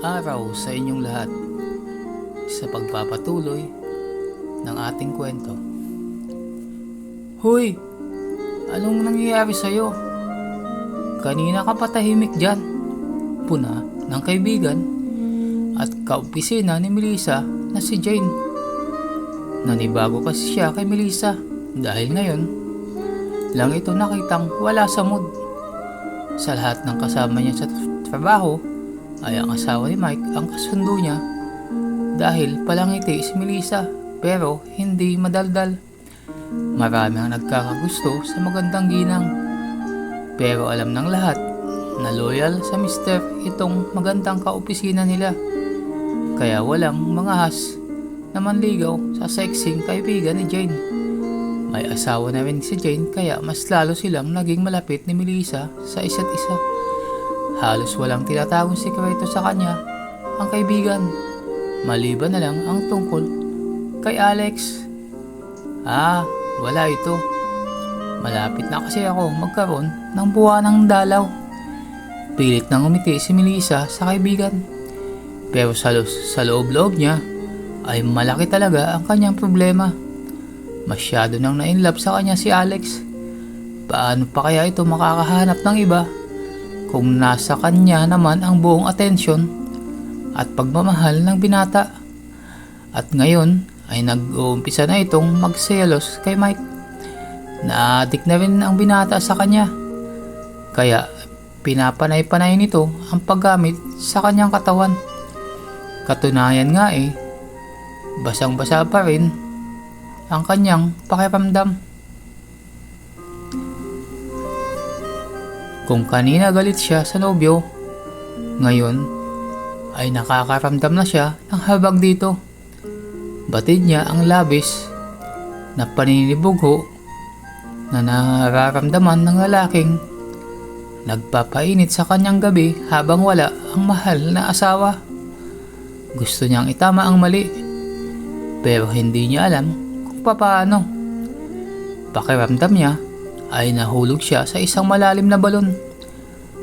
Araw sa inyong lahat sa pagpapatuloy ng ating kwento. Hoy! Anong nangyayari sa'yo? Kanina ka patahimik dyan. Puna ng kaibigan at kaopisina ni Melissa na si Jane. Nanibago kasi siya kay Melissa dahil ngayon lang ito nakitang wala sa mood. Sa lahat ng kasama niya sa trabaho ay ang asawa ni Mike ang kasundo niya dahil palangiti si Melissa pero hindi madaldal. Marami ang nagkakagusto sa magandang ginang pero alam ng lahat na loyal sa mister itong magandang kaopisina nila kaya walang mga has na manligaw sa sexing kaibigan ni Jane. May asawa na rin si Jane kaya mas lalo silang naging malapit ni Melissa sa isa't isa. Halos walang tinatagong sikreto sa kanya ang kaibigan, maliban na lang ang tungkol kay Alex. Wala ito. Malapit na kasi ako magkaroon ng buwanang dalaw. Pilit nang umiti si Melissa sa kaibigan. Pero sa loob-loob niya ay malaki talaga ang kanyang problema. Masyado nang na-inlove sa kanya si Alex. Paano pa kaya ito makakahanap ng iba kung nasa kanya naman ang buong atensyon at pagmamahal ng binata? At ngayon ay nag-uumpisa na itong magselos kay Mike. Naadik na rin ang binata sa kanya. Kaya pinapanay-panay nito ang paggamit sa kanyang katawan. Katunayan nga basang-basa pa rin ang kanyang pakiramdam. Kung kanina galit siya sa nobyo, ngayon ay nakakaramdam na siya ng habag dito. Batid niya ang labis na paninibugho na nararamdaman ng lalaking nagpapainit sa kanyang gabi habang wala ang mahal na asawa. Gusto niyang itama ang mali pero hindi niya alam kung paano. Pakiramdam niya ay nahulog siya sa isang malalim na balon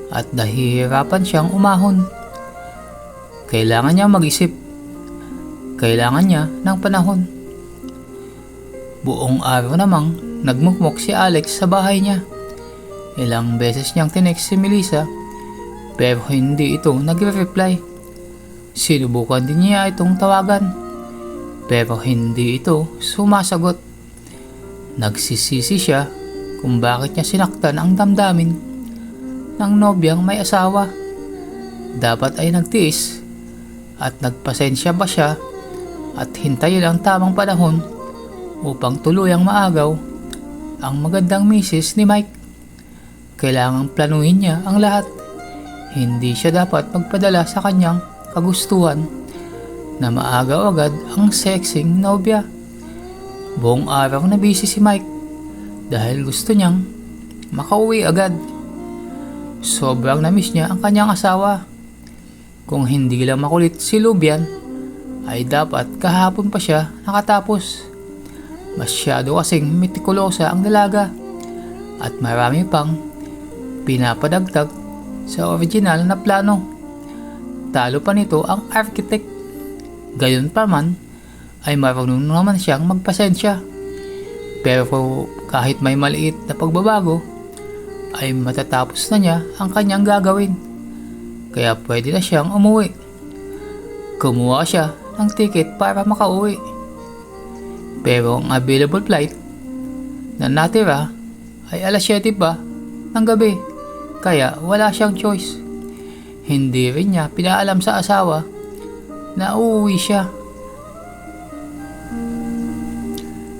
at nahihirapan siyang umahon. Kailangan niya mag-isip. Kailangan niya ng panahon. Buong araw namang nagmukmok si Alex sa bahay niya. Ilang beses niyang tinext si Melissa pero hindi ito nagre-reply. Sinubukan din niya itong tawagan pero hindi ito sumasagot. Nagsisisi siya kung bakit niya sinaktan ang damdamin ng nobyang may asawa. Dapat ay nagtiis at nagpasensya ba siya at hintayin ang tamang panahon upang tuluyang maagaw ang magandang misis ni Mike. Kailangang planuhin niya ang lahat. Hindi siya dapat magpadala sa kanyang kagustuhan na maagaw agad ang sexing nobya. Buong araw na busy si Mike dahil gusto niyang makauwi agad. Sobrang namiss niya ang kanyang asawa. Kung hindi lang makulit si Lubian, ay dapat kahapon pa siya nakatapos. Masyado kasing metikulosa ang dalaga at marami pang pinapadagdag sa original na plano. Talo pa nito ang architect. Gayon pa man ay marunong naman siyang magpasensya. Pero kahit may maliit na pagbabago ay matatapos na niya ang kanyang gagawin. Kaya pwede na siyang umuwi. Kumuha siya ng ticket para makauwi. Pero ang available flight na natira ay alas 7 pa ng gabi. Kaya wala siyang choice. Hindi rin niya pinaalam sa asawa na uuwi siya.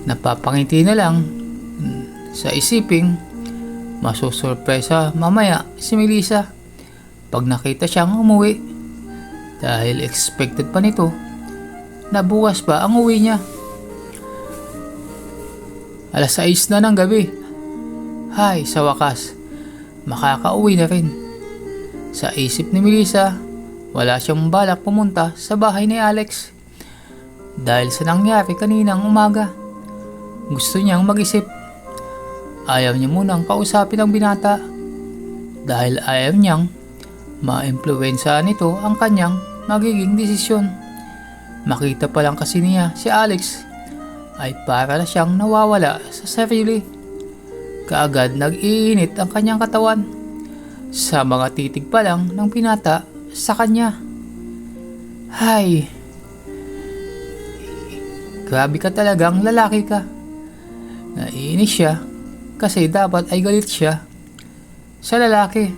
Napapangiti na lang sa isiping masusurpresa mamaya si Melissa pag nakita siyang umuwi dahil expected pa nito na bukas pa ang uwi niya. Alas 6 na ng gabi. Hay, sa wakas makakauwi na rin. Sa isip ni Melissa, wala siyang balak pumunta sa bahay ni Alex dahil sa nangyari kaninang umaga. Gusto niyang mag-isip. Ayaw niya munang kausapin ang binata dahil ayaw niyang maimpluwensyahan nito ang kanyang magiging desisyon. Makita pa lang kasi niya si Alex ay para na siyang nawawala sa sarili. Kaagad nag-iinit ang kanyang katawan sa mga titig pa lang ng binata sa kanya. Hay, grabe ka talagang lalaki ka. Naiinis siya kasi dapat ay galit siya sa lalaki.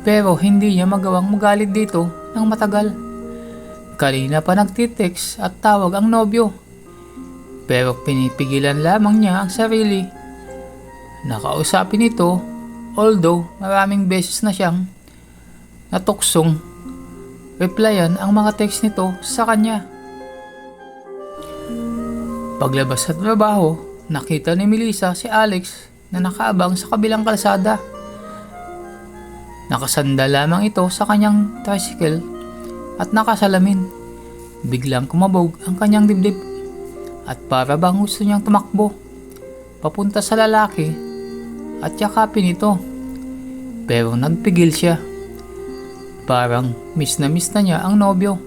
Pero hindi niya magawang magalit dito ng matagal. Kanina pa nagtitext at tawag ang nobyo. Pero pinipigilan lamang niya ang sarili. Nakausapin ito, although maraming beses na siyang natuksong replyan ang mga text nito sa kanya. Paglabas sa trabaho, nakita ni Melissa si Alex na nakaabang sa kabilang kalsada. Nakasanda lamang ito sa kanyang tricycle at nakasalamin. Biglang kumabog ang kanyang dibdib at para bang gusto niyang tumakbo papunta sa lalaki at yakapin ito. Pero nagpigil siya. Parang miss na niya ang nobyo.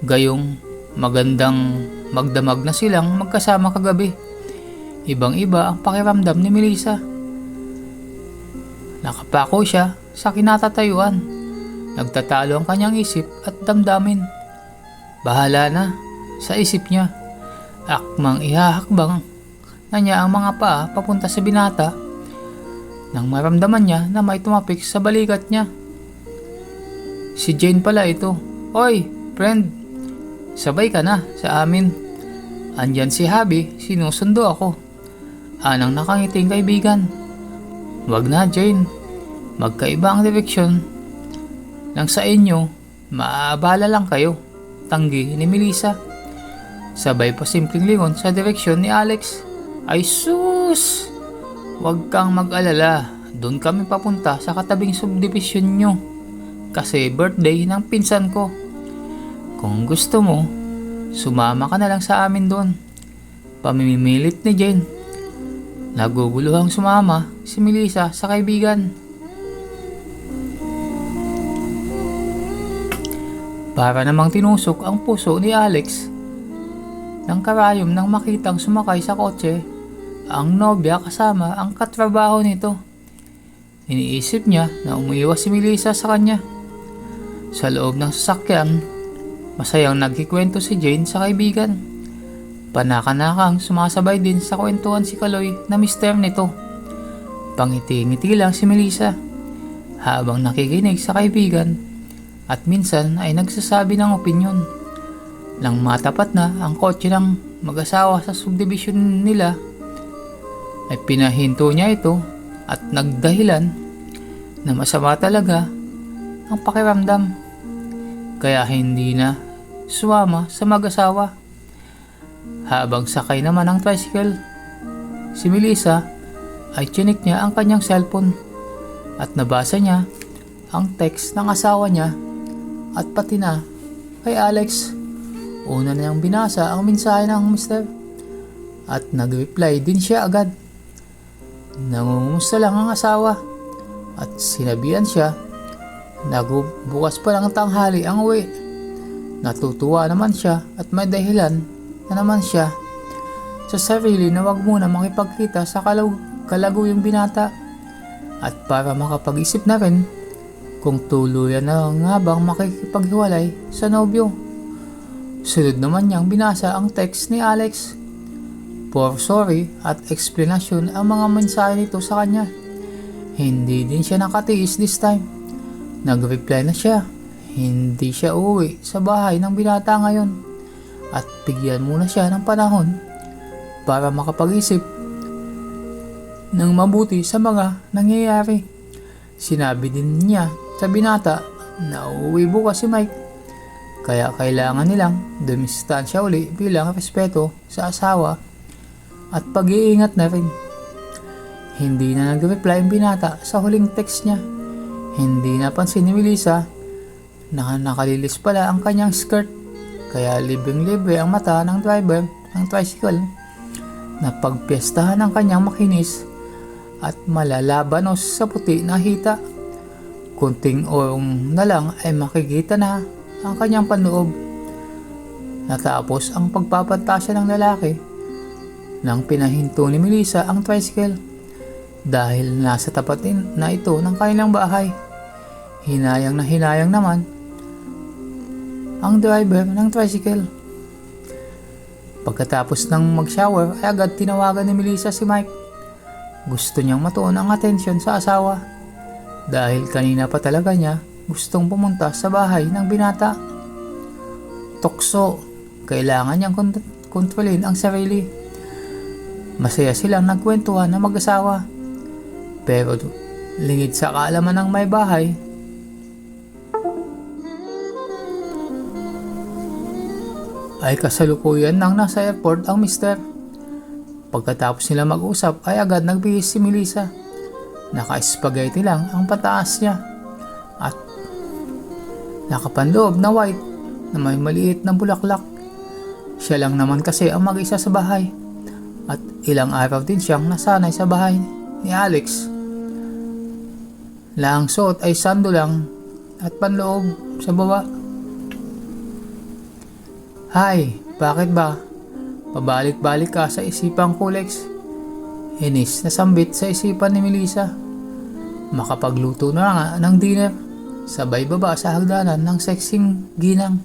Gayong magandang magdamag na silang magkasama kagabi. Ibang-iba ang pakiramdam ni Melissa. Nakapako siya sa kinatatayuan. Nagtatalo ang kanyang isip at damdamin. Bahala na sa isip niya. Akmang ihahakbang na niya ang mga paa papunta sa binata nang maramdaman niya na may tumapik sa balikat niya. Si Jane pala ito. Oy, friend, sabay ka na sa amin. Andyan si Habi, sinusundo ako. Anang nakangiting kaibigan. Wag na, Jane. Magkaiba ang direksyon. Nang sa inyo, maaabala lang kayo. Tanggi ni Melissa. Sabay pa simpleng lingon sa direksyon ni Alex. Ay sus! Wag kang mag-alala. Doon kami papunta sa katabing subdivision nyo. Kasi birthday ng pinsan ko. Kung gusto mo, sumama ka na lang sa amin doon. Pamimilit ni Jane. Naguguluhang sumama si Melissa sa kaibigan. Para namang tinusok ang puso ni Alex nang karayom nang makitang sumakay sa kotse ang nobya kasama ang katrabaho nito. Iniisip niya na umiiwas si Melissa sa kanya. Sa loob ng sasakyan, masayang nagkikwento si Jane sa kaibigan. Panakanakang sumasabay din sa kwentuhan si Kaloy na mister nito. Pangiti-ngiti lang si Melissa habang nakikinig sa kaibigan at minsan ay nagsasabi ng opinyon. Nang matapat na ang kotse ng mag-asawa sa subdivision nila, ay pinahinto niya ito at nagdahilan na masama talaga ang pakiramdam. Kaya hindi na sumama sa mag-asawa. Habang sakay naman ang tricycle, si Melissa ay chinik niya ang kanyang cellphone at nabasa niya ang text ng asawa niya at pati na kay Alex. Una niyang binasa ang mensahe ng mister at nag-reply din siya agad. Nangungumusta lang ang asawa at sinabihan siya na bukas pa lang tanghali ang uwi. Natutuwa naman siya at may dahilan na naman siya sa sarili na wag muna makipagkita sa kalaguyang binata at para makapag-isip na rin kung tuluyan na nga bang makikipaghiwalay sa nobyo. Sunod naman niyang binasa ang text ni Alex. For sorry at explanation ang mga mensahe nito sa kanya. Hindi din siya nakatiis this time. Nag-reply na siya. Hindi siya uuwi sa bahay ng binata ngayon at bigyan muna siya ng panahon para makapag-isip ng mabuti sa mga nangyayari. Sinabi din niya sa binata na uuwi bukas si Mike, kaya kailangan nilang dumistansya uli bilang respeto sa asawa at pag-iingat na rin. Hindi na nag-reply ang binata sa huling text niya. Hindi napansin ni Melissa na nakalilis pala ang kanyang skirt, kaya libreng-libre ang mata ng driver ng tricycle na pagpiestahan ang kanyang makinis at malalabanos sa puti na hita. Kunting orong na lang ay makikita na ang kanyang panloob. Natapos ang pagpapantasya ng lalaki nang pinahinto ni Melissa ang tricycle dahil nasa tapat na ito ng kanilang bahay. Hinayang na hinayang naman ang driver ng tricycle. Pagkatapos ng mag-shower ay agad tinawagan ni Melissa si Mike. Gusto niyang matuon ang atensyon sa asawa dahil kanina pa talaga niya gustong pumunta sa bahay ng binata. Tukso, kailangan niyang kontrolin ang sarili. Masaya silang nagkwentuhan ng mag-asawa. Pero lingid sa kaalaman ng may bahay, ay kasalukuyan nang nasa airport ang mister. Pagkatapos nila mag-usap ay agad nagbihis si Melissa. Naka-spaghetti lang ang pataas niya at nakapanloob na white na may maliit na bulaklak. Siya lang naman kasi ang mag-isa sa bahay at ilang araw din siyang nasanay sa bahay ni Alex. Ang suot ay sando lang at panloob sa baba. Hay, bakit ba? Pabalik-balik ka sa isipang Kulex. Inis na sambit sa isipan ni Melissa. Makapagluto na nga ng dinner. Sabay baba sa hagdanan ng sexing ginang.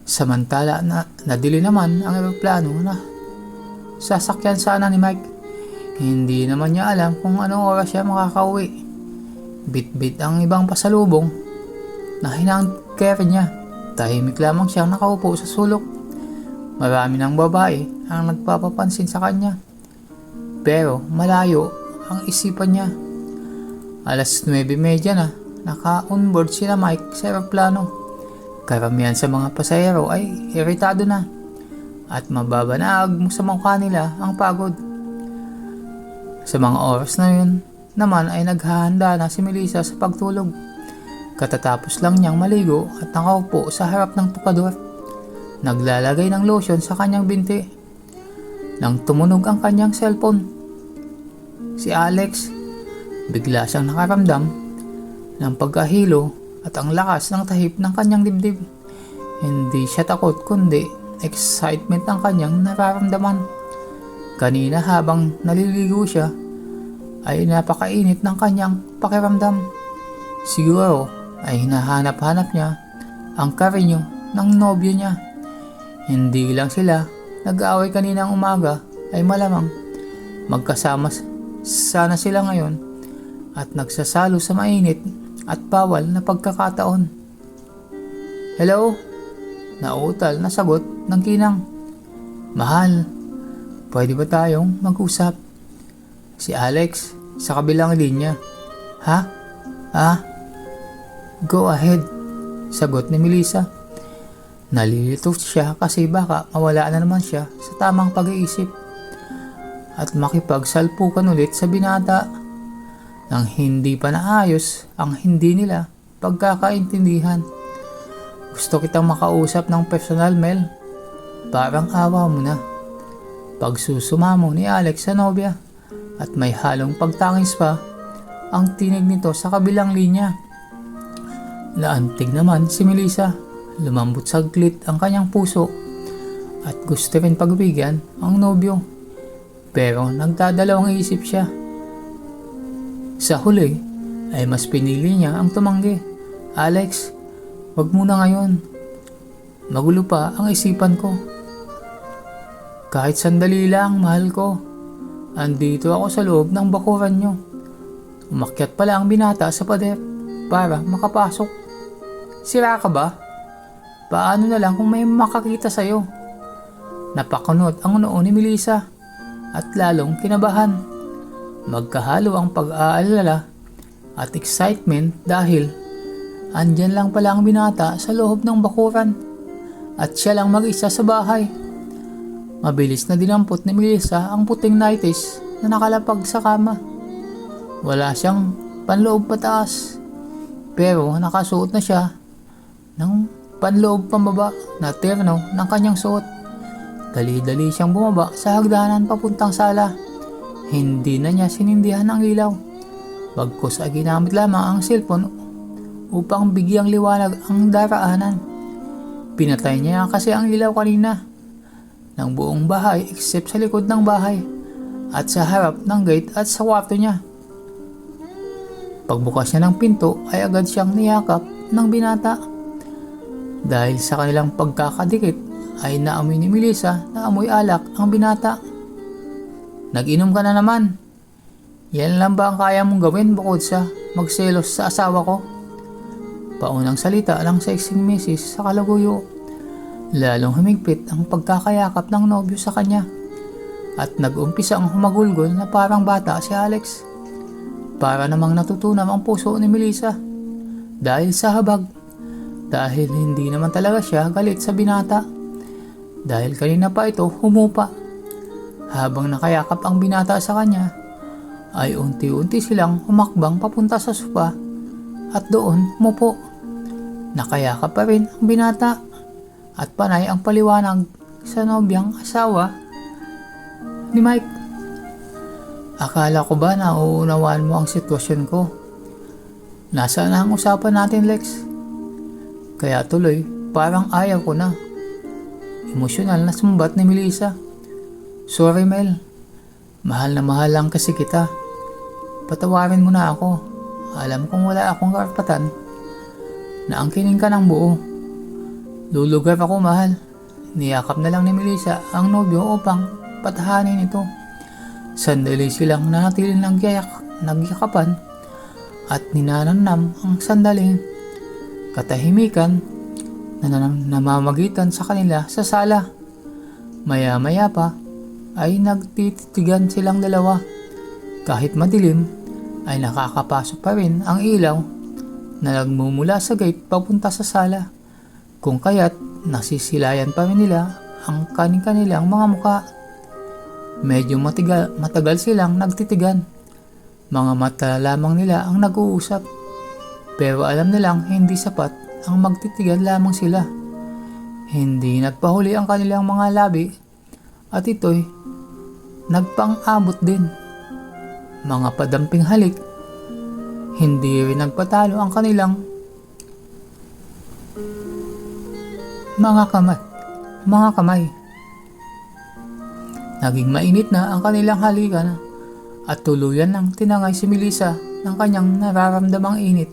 Samantala na nadili naman ang eroplano na sasakyan sana ni Mike. Hindi naman niya alam kung anong oras siya makakauwi. Bit-bit ang ibang pasalubong na hinangker niya. Tahimik lamang siyang nakaupo sa sulok. Marami ng babae ang nagpapapansin sa kanya. Pero malayo ang isipan niya. Alas 9:30 na, naka-onboard sila Mike sa eroplano. Karamihan sa mga pasahero ay iritado na at mababanag sa mukha nila ang pagod. Sa mga oras na yun naman ay naghahanda na si Melissa sa pagtulog. Katatapos lang niyang maligo at nakaupo sa harap ng tukador. Naglalagay ng lotion sa kanyang binti. Nang tumunog ang kanyang cellphone, si Alex, bigla siyang nakaramdam ng pagkahilo at ang lakas ng tahip ng kanyang dibdib. Hindi siya takot kundi excitement ang kanyang nararamdaman. Kanina habang naliligo siya ay napakainit ng kanyang pakiramdam. Siguro ay hinahanap-hanap niya ang karinyo ng nobyo niya. Hindi lang sila nag-aaway kaninang umaga ay malamang magkasama sana sila ngayon at nagsasalo sa mainit at bawal na pagkakataon. Hello? Nauutal na sagot ng ginang. Mahal, pwede ba tayong mag-usap? Si Alex sa kabilang linya. Ha? Go ahead, sagot ni Melissa. Nalilito siya kasi baka mawala na naman siya sa tamang pag-iisip at makipagsalpukan ulit sa binata nang hindi pa naayos ang hindi nila pagkakaintindihan. Gusto kitang makausap ng personal, Mel. Parang awa mo na. Pagsusumamo ni Alex sa nobya at may halong pagtangis pa ang tinig nito sa kabilang linya. Naantig naman si Melissa. Lumambot saglit ang kanyang puso at gusto rin pagbigyan ang nobyo. Pero nagdadalawang isip siya. Sa huli ay mas pinili niya ang tumanggi. Alex, wag muna ngayon. Magulo pa ang isipan ko. Kahit sandali lang, mahal ko. Andito ako sa loob ng bakuran nyo. Umakyat pala ang binata sa pader para makapasok. Sira ka ba? Paano na lang kung may makakita sa'yo? Napakunot ang noo ni Melissa at lalong kinabahan. Magkahalo ang pag-aalala at excitement dahil andyan lang pala ang binata sa loob ng bakuran at siya lang mag-isa sa bahay. Mabilis na dinampot ni Melissa ang puting nighties na nakalapag sa kama. Wala siyang panloob pataas pero nakasuot na siya ng panloob pambaba na terno ng kanyang suot. Dali-dali siyang bumaba sa hagdanan papuntang sala. Hindi na niya sinindihan ang ilaw. Bagkus ay ginamit lamang ang cellphone upang bigyang liwanag ang daraanan. Pinatay niya kasi ang ilaw kanina ng buong bahay except sa likod ng bahay at sa harap ng gate at sa kwarto niya. Pagbukas niya ng pinto ay agad siyang niyakap ng binata. Dahil sa kanilang pagkakadikit ay naamoy ni Melissa na amoy alak ang binata. Nag-inom ka na naman. Yan lang ba ang kaya mong gawin bukod sa magselos sa asawa ko? Paunang salita lang sa sexing misis sa kalaguyo. Lalong humigpit ang pagkakayakap ng nobyo sa kanya at nag-umpisa ang humagulgol na parang bata si Alex. Para namang natutunaw ang puso ni Melissa dahil sa habag. Dahil hindi naman talaga siya galit sa binata. Dahil kanina pa ito humupa. Habang nakayakap ang binata sa kanya, ay unti-unti silang humakbang papunta sa sopa at doon mupo. Nakayakap pa rin ang binata at panay ang paliwanag sa nobyang asawa ni Mike. Akala ko ba na uunawaan mo ang sitwasyon ko? Nasaan na ang usapan natin, Lex? Kaya tuloy, parang ayaw ko na. Emosyonal na sumbat ni Melissa. Sorry, Mel. Mahal na mahal lang kasi kita. Patawarin mo na ako. Alam kong wala akong karapatan na angkinin ka ng buo. Lulugar ako, mahal. Niyakap na lang ni Melissa ang nobyo upang patahanin ito. Sandali silang nanatiling nagyakapan at ninanamnam ang sandaling katahimikan na namamagitan sa kanila sa sala. Maya-maya pa ay nagtititigan silang dalawa. Kahit madilim ay nakakapasok pa rin ang ilaw na nagmumula sa gate papunta sa sala. Kung kaya't nasisilayan pa rin nila ang kanilang mga muka. Medyo matagal silang nagtitigan. Mga mata lamang nila ang nag-uusap. Pero alam nilang hindi sapat ang magtitigan lamang sila. Hindi nagpahuli ang kanilang mga labi at ito'y nagpang-abot din. Mga padamping halik. Hindi rin nagpatalo ang kanilang mga kamay. Naging mainit na ang kanilang halikan at tuluyan ng tinangay si Melissa ng kanyang nararamdamang init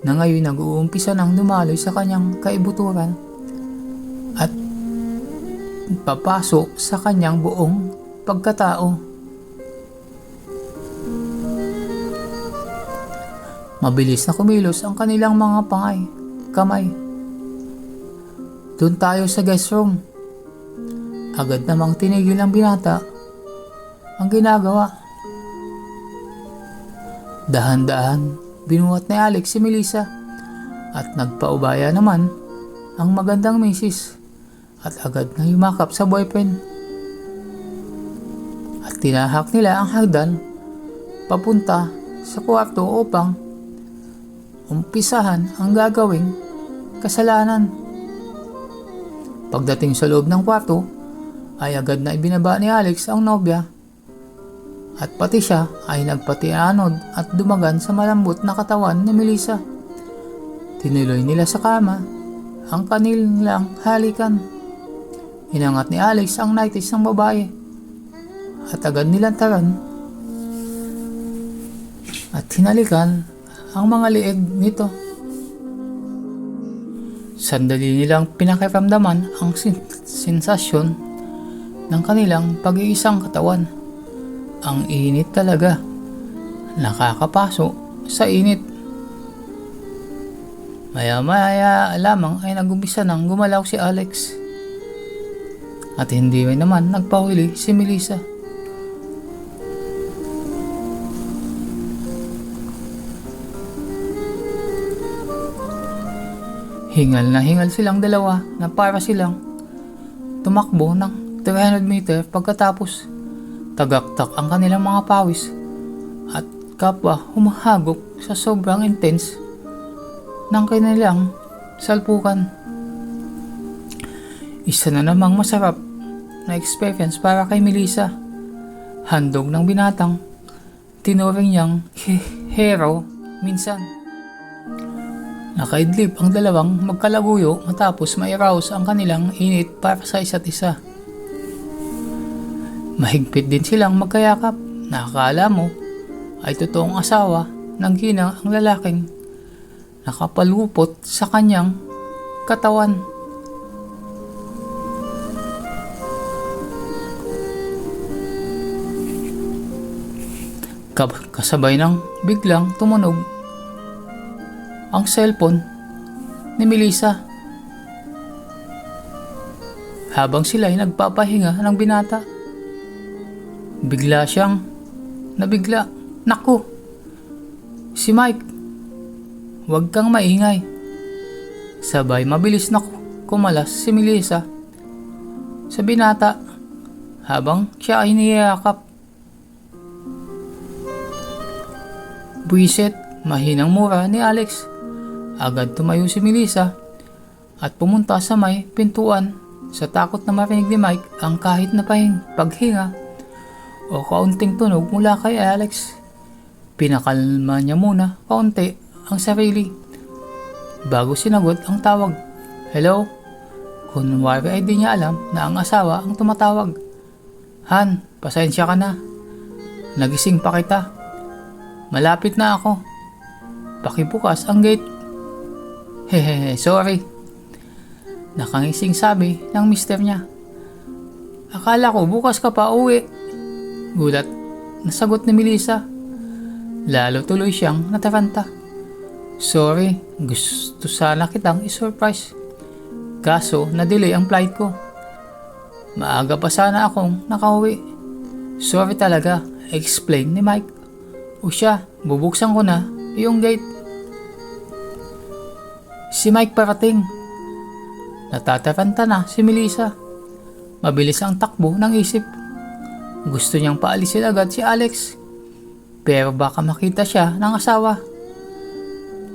na ngayon nag-uumpisa ng dumaloy sa kanyang kaibuturan at papasok sa kanyang buong pagkatao. Mabilis na kumilos ang kanilang mga kamay. Doon tayo sa guest room. Agad namang tinigil ng binata ang ginagawa. Dahan-dahan binuhat ni Alex si Melissa at nagpaubaya naman ang magandang misis at agad na yumakap sa boyfriend. At tinahak nila ang hagdan papunta sa kwarto upang umpisahan ang gagawing kasalanan. Pagdating sa loob ng kwarto ay agad na ibinaba ni Alex ang nobya at pati siya ay nagpatianod at dumagan sa malambot na katawan ni Melissa. Tinuloy nila sa kama ang kanilang halikan. Inangat ni Alex ang nighties ng babae at agad nilantaran at hinalikan ang mga lieg nito. Sandali nilang pinakiramdaman ang sensasyon ng kanilang pag-iisang katawan. Ang init talaga. Nakakapaso sa init. Maya-maya lamang ay nag-umpisa nang gumalaw si Alex. At hindi rin naman nagpahuli si Melissa. Hingal na hingal silang dalawa na para silang tumakbo ng 300 meter pagkatapos tagaktak ang kanilang mga pawis at kapwa humahagok sa sobrang intense ng kanilang salpukan. Isa na namang masarap na experience para kay Melissa. Handog ng binatang tinuring niyang hero minsan. Nakaidlip ang dalawang magkalaguyo matapos ma-arouse ang kanilang init para sa isa't isa. Mahigpit din silang magkayakap na akala mo ay totoong asawa ng ginang ang lalaking nakapalupot sa kanyang katawan. Kasabay ng biglang tumunog ang cellphone ni Melissa. Habang sila ay nagpapahinga ng binata, bigla siyang nabigla. Naku! Si Mike! Huwag kang maingay. Sabay mabilis na kumalas si Melissa sa binata habang siya ay niyayakap. Buwisit, mahinang mura ni Alex. Agad tumayo si Melissa at pumunta sa may pintuan sa takot na marinig ni Mike ang kahit na paghinga o kaunting tunog mula kay Alex. Pinakalma niya muna kaunti ang sarili bago sinagot ang tawag. Hello? Kunwari ay di niya alam na ang asawa ang tumatawag. Han, pasensya ka na. Nagising pa kita. Malapit na ako. Pakibukas ang gate. Hehehe, sorry. Nakangising sabi ng mister niya. Akala ko bukas ka pa uwi. Gulat na sagot ni Melissa. Lalo tuloy siyang nataranta. Sorry, gusto sana kitang isurprise. Kaso na-delay ang flight ko. Maaga pa sana akong nakauwi. Sorry talaga, explain ni Mike. O siya, bubuksan ko na yung gate. Si Mike parating. Natataranta na si Melissa. Mabilis ang takbo ng isip. Gusto niyang paalisin agad si Alex. Pero baka makita siya ng asawa.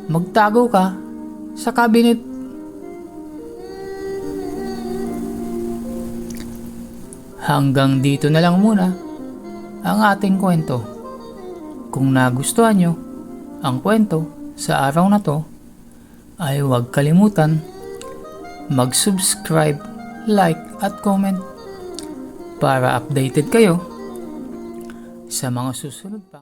Magtago ka sa cabinet. Hanggang dito na lang muna ang ating kwento. Kung nagustuhan nyo ang kwento sa araw na to, ay huwag kalimutan mag-subscribe, like at comment para updated kayo sa mga susunod pa.